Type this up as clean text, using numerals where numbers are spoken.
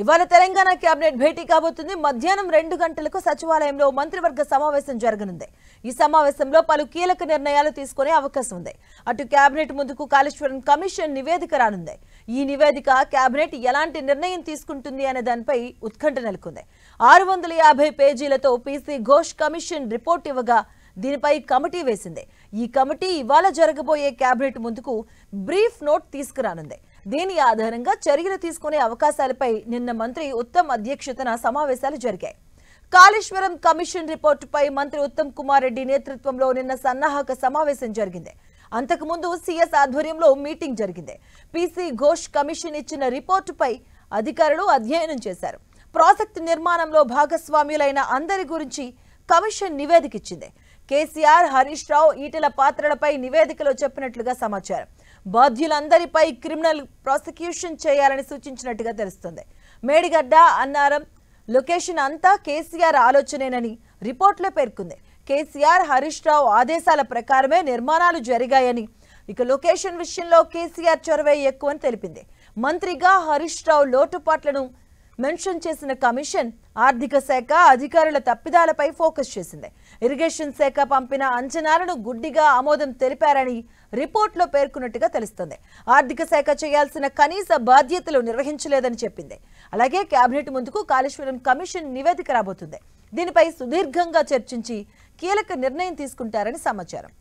ఇవాళ తెలంగాణ కేబినెట్ భేటీ కాబోతుంది. మధ్యాహ్నం 2 గంటలకు సచివాలయంలో మంత్రివర్గ సమావేశం జరగనుంది. ఈ సమావేశంలో పలు కీలక నిర్ణయాలు తీసుకునే అవకాశం ఉంది. అటు కేబినెట్ ముందుకు కాళేశ్వరం కమిషన్ నివేదిక రానుంది. ఈ నివేదిక కేబినెట్ ఎలాంటి నిర్ణయం తీసుకుంటుంది అనే దానిపై ఉత్కంఠ నెలకొంది. 650 పేజీలతో పీసీ ఘోష్ కమిషన్ రిపోర్ట్ ఇవ్వగా దీనిపై కమిటీ వేసింది. ఈ కమిటీ ఇవాళ జరగబోయే కేబినెట్ ముందుకు బ్రీఫ్ నోట్ తీసుకురానుంది. దీని ఆధారంగా చర్యలు తీసుకునే అవకాశాలపై నిన్న మంత్రి ఉత్తమ్ అధ్యక్షతన సమావేశాలు జరిగాయి. కాళేశ్వరం కమిషన్ రిపోర్టుపై మంత్రి ఉత్తమ్ కుమార్ రెడ్డి నేతృత్వంలో నిన్న సన్నాహక సమావేశం జరిగింది. అంతకుముందు సీఎస్ ఆధ్వర్యంలో మీటింగ్ జరిగింది. పీసీ ఘోష్ కమిషన్ ఇచ్చిన రిపోర్టుపై అధికారులు అధ్యయనం చేశారు. ప్రాజెక్టు నిర్మాణంలో భాగస్వామ్యులైన అందరి గురించి కమిషన్ నివేదిక ఇచ్చింది. కేసీఆర్, హరీష్ రావు, ఈటెల పాత్రలపై నివేదికలో చెప్పినట్లుగా సమాచారం. బాధ్యులందరిపై క్రిమినల్ ప్రాసిక్యూషన్ చేయాలని సూచించినట్టుగా తెలుస్తుంది. మేడిగడ్డ, అన్నారం లొకేషన్ అంతా కేసీఆర్ ఆలోచనేనని రిపోర్టులో పేర్కొంది. కేసీఆర్, హరీష్ రావు ఆదేశాల ప్రకారమే నిర్మాణాలు జరిగాయని, ఇక లొకేషన్ విషయంలో కేసీఆర్ చొరవే ఎక్కువని తెలిపింది. మంత్రిగా హరీష్ రావు లోటుపాట్లను మెన్షన్ చేసిన కమిషన్ ఆర్థిక శాఖ అధికారుల తప్పిదాలపై ఫోకస్ చేసింది. ఇరిగేషన్ శాఖ పంపిన అంచనాలను గుడ్డిగా ఆమోదం తెలిపారని రిపోర్టులో పేర్కొన్నట్టుగా తెలుస్తుంది. ఆర్థిక శాఖ చేయాల్సిన కనీస బాధ్యతలు నిర్వహించలేదని చెప్పింది. అలాగే కేబినెట్ ముందుకు కాళేశ్వరం కమిషన్ నివేదిక రాబోతుంది. దీనిపై సుదీర్ఘంగా చర్చించి కీలక నిర్ణయం తీసుకుంటారని సమాచారం.